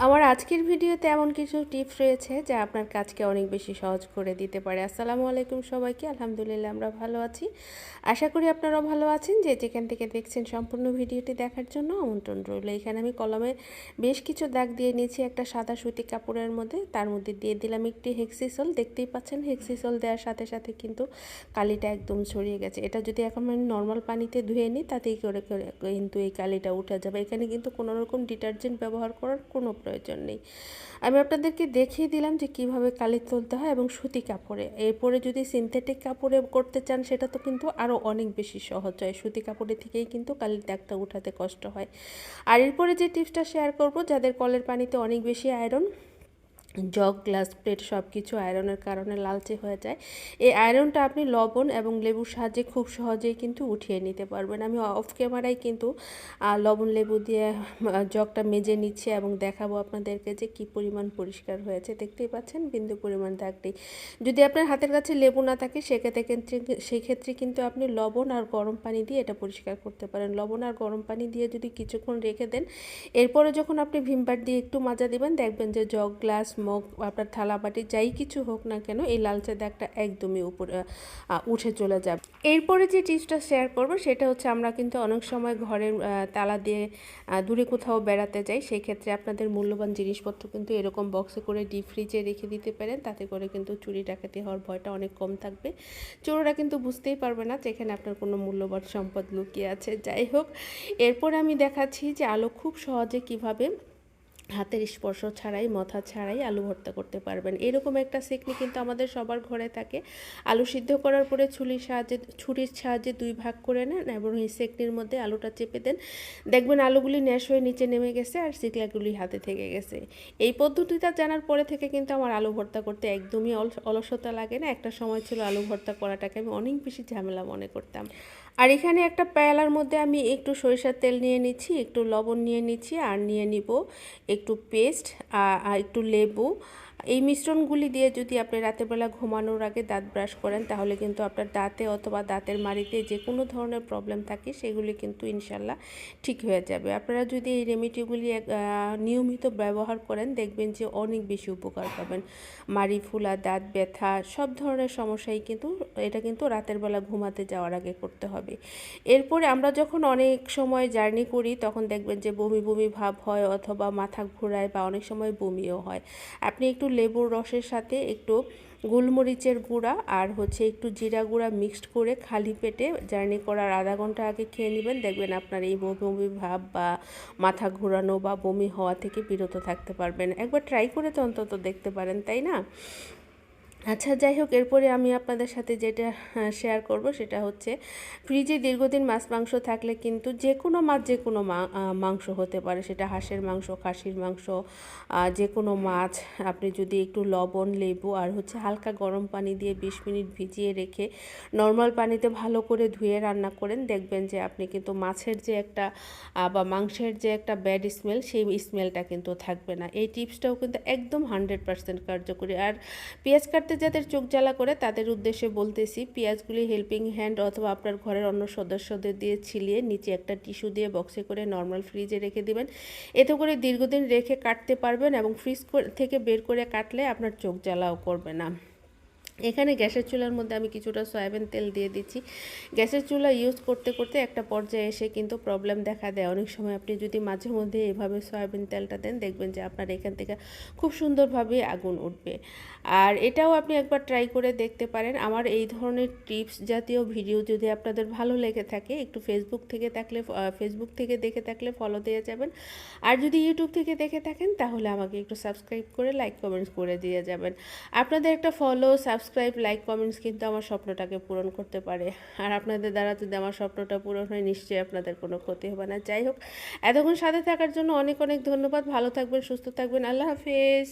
আমার আজকের ভিডিওতে এমন কিছু টিপস রয়েছে যা আপনার কাজকে অনেক বেশি সহজ করে দিতে পারে। আসসালামু আলাইকুম সবাইকে, আলহামদুলিল্লাহ আমরা ভালো আছি। আশা করি আপনারাও ভালো আছেন। যে যেখান থেকে দেখছেন সম্পূর্ণ ভিডিওটি দেখার জন্য আমন্ত্রণ রইল। এখানে আমি কলমে বেশ কিছু দাগ দিয়ে নিয়েছি একটা সাদা সুতি কাপড়ের মধ্যে, তার মধ্যে দিয়ে দিলাম একটি হেক্সিসল। দেখতেই পাচ্ছেন হেক্সিসল দেওয়ার সাথে সাথে কিন্তু কালিটা একদম ছড়িয়ে গেছে। এটা যদি এখন আমি নর্মাল পানিতে ধুয়ে নিই তাতেই করে কিন্তু এই কালিটা উঠে যাবে। এখানে কিন্তু কোনো রকম ডিটারজেন্ট ব্যবহার করার কোনো প্রয়োজন নেই। আমি আপনাদেরকে দেখিয়ে দিলাম যে কিভাবে কালি তুলতে হয় এবং সুতি কাপড়ে। এরপরে যদি সিনথেটিক কাপড়ে করতে চান সেটা তো কিন্তু আরও অনেক বেশি সহজ হয়। সুতি কাপড়ে থেকেই কিন্তু কালির দাগটা উঠাতে কষ্ট হয়। আর এরপরে যে টিপসটা শেয়ার করব, যাদের কলের পানিতে অনেক বেশি আয়রন, জগ, গ্লাস, প্লেট সব কিছু আয়রনের কারণে লালচে হয়ে যায়, এই আয়রনটা আপনি লবণ এবং লেবুর সাহায্যে খুব সহজেই কিন্তু উঠিয়ে নিতে পারবেন। আমি অফ ক্যামেরায় কিন্তু লবণ লেবু দিয়ে জগটা মেজে নিচ্ছি এবং দেখাবো আপনাদেরকে যে কী পরিমাণ পরিষ্কার হয়েছে। দেখতেই পাচ্ছেন বিন্দু পরিমাণ দাগ নেই। যদি আপনার হাতের কাছে লেবু না থাকে সেক্ষেত্রে কিন্তু আপনি লবণ আর গরম পানি দিয়ে এটা পরিষ্কার করতে পারেন। লবণ আর গরম পানি দিয়ে যদি কিছুক্ষণ রেখে দেন, এরপরে যখন আপনি ভিম বার দিয়ে একটু মাজা দিবেন, দেখবেন যে জগ, গ্লাস, মগ, আপনার থালা বাটি যাই কিছু হোক না কেন এই লালচে দাগটা একদমই উপরে উঠে চলে যাবে। এরপরে যে টিপসটা শেয়ার করব সেটা হচ্ছে, আমরা কিন্তু অনেক সময় ঘরের তালা দিয়ে দূরে কোথাও বেড়াতে যাই। সেই ক্ষেত্রে আপনাদের মূল্যবান জিনিসপত্র কিন্তু এরকম বক্সে করে ডিপ ফ্রিজে রেখে দিতে পারেন। তাতে করে কিন্তু চুরি ডাকাতি হওয়ার ভয়টা অনেক কম থাকবে। চোররা কিন্তু বুঝতেই পারবে না যেখানে আপনার কোনো মূল্যবান সম্পদ লুকিয়ে আছে। যাই হোক, এরপর আমি দেখাচ্ছি যে আলো খুব সহজে কিভাবে হাতের স্পর্শ ছাড়াই, মথা ছাড়াই আলু ভর্তা করতে পারবেন। এরকম একটা সেকনি কিন্তু আমাদের সবার ঘরে থাকে। আলু সিদ্ধ করার পরে ছুরির সাহায্যে 2 ভাগ করে নেন এবং এই সেকনির মধ্যে আলুটা চেপে দেন। দেখবেন আলুগুলি ন্যাশ হয়ে নিচে নেমে গেছে আর সিকলাগুলি হাতে থেকে গেছে। এই পদ্ধতিটা জানার পরে থেকে কিন্তু আমার আলু ভর্তা করতে একদমই অলসতা লাগে না। একটা সময় ছিল আলু ভর্তা করাটাকে আমি অনেক বেশি ঝামেলা মনে করতাম। আর এখানে একটা প্যালার মধ্যে আমি একটু সরিষার তেল নিয়ে নিচ্ছি, একটু লবণ নিয়ে নিচ্ছি, আর নিয়ে নিব একটু পেস্ট আর একটু লেবু। এই মিশ্রণগুলি দিয়ে যদি আপনি রাতের বেলা ঘুমানোর আগে দাঁত ব্রাশ করেন, তাহলে কিন্তু আপনার দাঁতে অথবা দাঁতের মাড়িতে যে কোনো ধরনের প্রবলেম থাকে সেগুলি কিন্তু ইনশাল্লাহ ঠিক হয়ে যাবে। আপনারা যদি এই রেমেডিগুলি নিয়মিত ব্যবহার করেন, দেখবেন যে অনেক বেশি উপকার পাবেন। মাড়ি ফুলা, দাঁত ব্যথা সব ধরনের সমস্যাই কিন্তু এটা কিন্তু রাতের বেলা ঘুমাতে যাওয়ার আগে করতে হবে। এরপরে আমরা যখন অনেক সময় জার্নি করি তখন দেখবেন যে বমি বমি ভাব হয় অথবা মাথা ঘোরায় বা অনেক সময় বমিও হয়। আপনি একটু লেবুর রসের সাথে একটু গোলমরিচের গুঁড়া আর হচ্ছে একটু জিরা গুঁড়া মিক্সড করে খালি পেটে জার্নি করার আধা ঘন্টা আগে খেয়ে নেবেন। দেখবেন আপনার এই বমি ভাব বা মাথা ঘোরানো বা বমি হওয়া থেকে বিরত থাকতে পারবেন। একবার ট্রাই করে তো অন্তত দেখতে পারেন, তাই না? আচ্ছা, যাই হোক, এরপরে আমি আপনাদের সাথে যেটা শেয়ার করব সেটা হচ্ছে, ফ্রিজে দীর্ঘদিন মাছ মাংস থাকলে কিন্তু যে কোনো মাছ যে কোনো মাংস হতে পারে, সেটা হাঁসের মাংস, খাসির মাংস, যে কোনো মাছ আপনি যদি একটু লবণ, লেবু আর হচ্ছে হালকা গরম পানি দিয়ে 20 মিনিট ভিজিয়ে রেখে নর্মাল পানিতে ভালো করে ধুয়ে রান্না করেন, দেখবেন যে আপনি কিন্তু মাছের যে একটা বা মাংসের যে একটা ব্যাড স্মেল, সেই স্মেলটা কিন্তু থাকবে না। এই টিপসটাও কিন্তু একদম 100% কার্যকরী। আর পেঁয়াজ কাটতে যাদের চোখ জ্বালা করে তাদের উদ্দেশ্যে বলতেছি, পেঁয়াজগুলি হেল্পিং হ্যান্ড অথবা আপনার ঘরের অন্য সদস্যদের দিয়ে ছিলিয়ে নিচে একটা টিস্যু দিয়ে বক্সে করে নর্মাল ফ্রিজে রেখে দিবেন। এতে করে দীর্ঘদিন রেখে কাটতে পারবেন এবং ফ্রিজ থেকে বের করে কাটলে আপনার চোখ জ্বালাও করবে না। এখানে গ্যাসের চুলার মধ্যে আমি কিছুটা সয়াবিন তেল দিয়ে দিচ্ছি। গ্যাসের চুলা ইউজ করতে করতে একটা পর্যায়ে এসে কিন্তু প্রবলেম দেখা দেয়। অনেক সময় আপনি যদি মাঝে মধ্যে এভাবে সয়াবিন তেলটা দেন, দেখবেন যে আপনার এখান থেকে খুব সুন্দরভাবে আগুন উঠবে। আর এটাও আপনি একবার ট্রাই করে দেখতে পারেন। আমার এই ধরনের টিপস জাতীয় ভিডিও যদি আপনাদের ভালো লেগে থাকে, একটু ফেসবুক থেকে দেখে থাকলে ফলো দিয়ে যাবেন। আর যদি ইউটিউব থেকে দেখে থাকেন তাহলে আমাকে একটু সাবস্ক্রাইব করে লাইক কমেন্টস করে দিয়ে যাবেন। আপনাদের একটা ফলো, সাবস্ক্রাইব, লাইক, কমেন্টস কিন্তু আমার স্বপ্নটাকে পূরণ করতে পারে। আর আপনাদের দ্বারা যদি আমার স্বপ্নটা পূরণ হয়, নিশ্চয়ই আপনাদের কোনো ক্ষতি হবে না। যাই হোক, এতক্ষণ সাথে থাকার জন্য অনেক অনেক ধন্যবাদ। ভালো থাকবেন, সুস্থ থাকবেন। আল্লাহ হাফেজ।